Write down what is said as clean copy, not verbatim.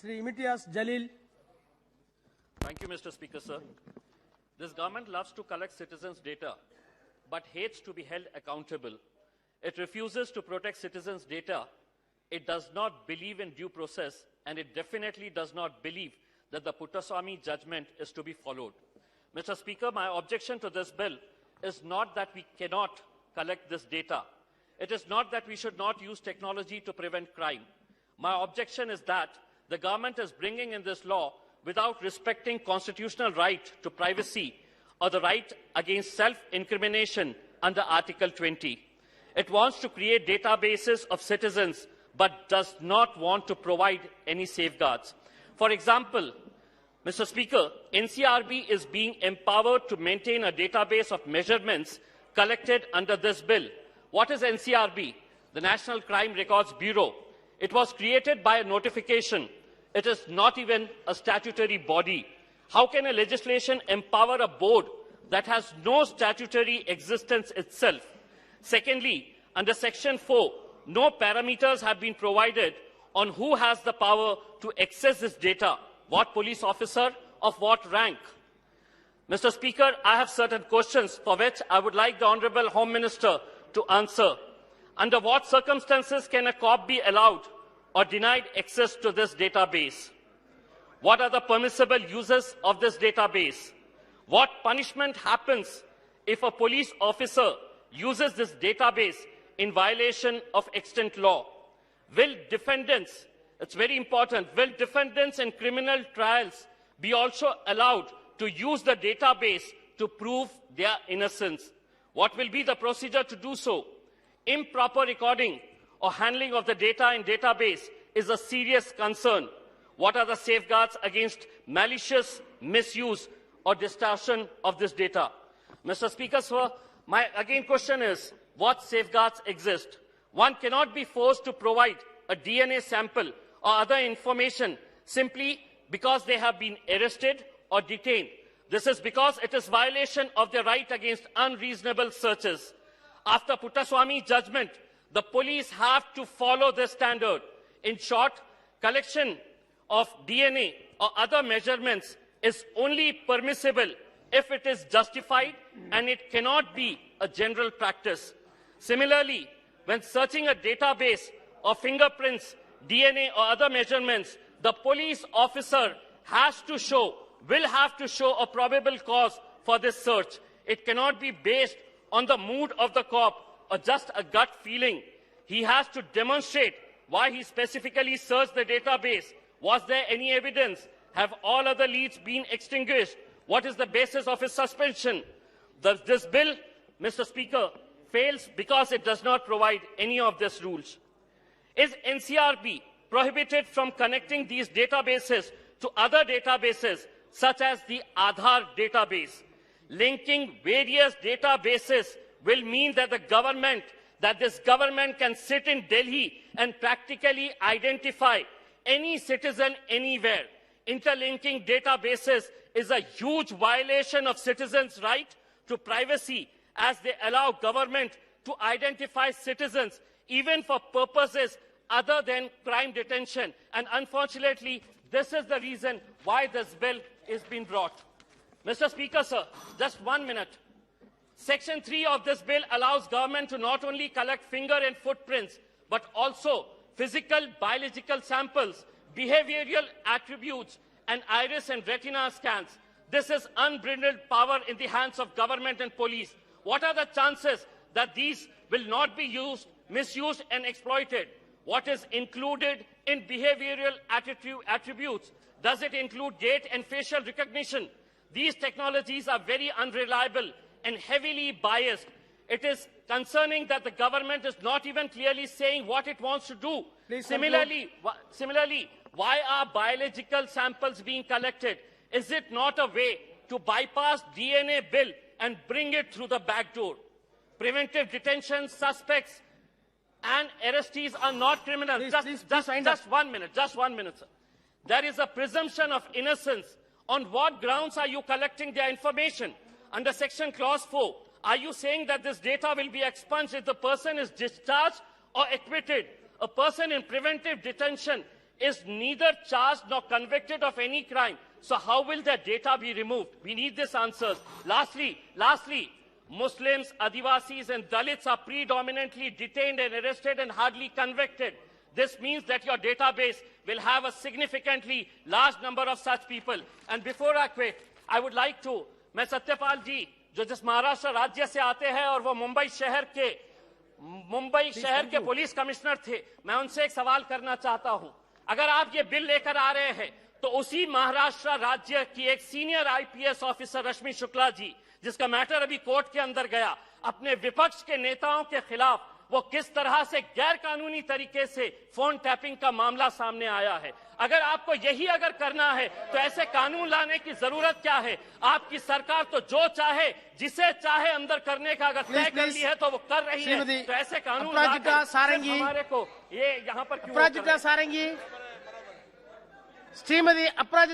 Shri Imtiaz Jaleel. Thank you, Mr. Speaker, sir. This government loves to collect citizens' data, but hates to be held accountable. It refuses to protect citizens' data. It does not believe in due process, and it definitely does not believe that the Puttaswamy judgment is to be followed. Mr. Speaker, my objection to this bill is not that we cannot collect this data. It is not that we should not use technology to prevent crime. My objection is that the government is bringing in this law without respecting constitutional right to privacy or the right against self-incrimination under Article 20. It wants to create databases of citizens but does not want to provide any safeguards. For example, Mr. Speaker, NCRB is being empowered to maintain a database of measurements collected under this bill. What is NCRB? The National Crime Records Bureau. It was created by a notification. It is not even a statutory body. How can a legislation empower a board that has no statutory existence itself? Secondly, under Section 4, no parameters have been provided on who has the power to access this data, what police officer, of what rank. Mr. Speaker, I have certain questions for which I would like the Honourable Home Minister to answer. Under what circumstances can a cop be allowed or denied access to this database? What are the permissible uses of this database? What punishment happens if a police officer uses this database in violation of extant law? Will defendants, it's very important, will defendants in criminal trials be also allowed to use the database to prove their innocence? What will be the procedure to do so? Improper recording or handling of the data in database is a serious concern. What are the safeguards against malicious misuse or distortion of this data? Mr. Speaker, sir, my question is, what safeguards exist? One cannot be forced to provide a DNA sample or other information simply because they have been arrested or detained. This is because it is violation of their right against unreasonable searches. After Puttaswamy judgment, the police have to follow this standard. In short, collection of DNA or other measurements is only permissible if it is justified, and it cannot be a general practice. Similarly, when searching a database of fingerprints, DNA or other measurements, the police officer will have to show a probable cause for this search. It cannot be based on the mood of the cop or just a gut feeling. He has to demonstrate why he specifically searched the database. Was there any evidence? Have all other leads been extinguished? What is the basis of his suspension? This bill, Mr. Speaker, fails because it does not provide any of these rules. Is NCRB prohibited from connecting these databases to other databases, such as the Aadhaar database? Linking various databases will mean that this government can sit in Delhi and practically identify any citizen anywhere. Interlinking databases is a huge violation of citizens' right to privacy, as they allow government to identify citizens even for purposes other than crime detention. And unfortunately, this is the reason why this bill is being brought. Mr. Speaker, sir, just 1 minute. Section 3 of this bill allows government to not only collect finger and footprints, but also physical biological samples, behavioral attributes, and iris and retina scans. This is unbridled power in the hands of government and police. What are the chances that these will not be misused and exploited? What is included in behavioral attributes? Does it include gait and facial recognition? These technologies are very unreliable and heavily biased. It is concerning that the government is not even clearly saying what it wants to do. Similarly, why are biological samples being collected? Is it not a way to bypass DNA bill and bring it through the back door? Preventive detention suspects and arrestees are not criminals. Just 1 minute, sir. There is a presumption of innocence. On what grounds are you collecting their information? Under Section Clause 4, are you saying that this data will be expunged if the person is discharged or acquitted? A person in preventive detention is neither charged nor convicted of any crime. So how will their data be removed? We need these answers. Lastly, Muslims, Adivasis and Dalits are predominantly detained and arrested and hardly convicted. This means that your database will have a significantly large number of such people. And before I quit, I would like to, मैं सत्यपाल जी जो जिस महाराष्ट्र राज्य से आते हैं और वो मुंबई शहर के पुलिस कमिश्नर थे, मैं उनसे एक सवाल करना चाहता हूं। अगर आप ये बिल लेकर आ रहे हैं तो उसी महाराष्ट्र राज्य की एक सीनियर आईपीएस ऑफिसर रश्मि शुक्ला जी, जिसका मैटर अभी कोर्ट के अंदर गया, अपने विपक्ष के नेताओं के खिलाफ वो किस तरह से गैर कानूनी तरीके से फोन टैपिंग का मामला सामने आया है। अगर आपको यही करना है तो ऐसे कानून लाने की जरूरत क्या है? आपकी सरकार तो जो चाहे जिसे चाहे अंदर करने का अगर तय कर ली है तो वो कर रही है, तो ऐसे कानून हमारे को ये यहाँ पर क्यों? श्रीमती अपराजिता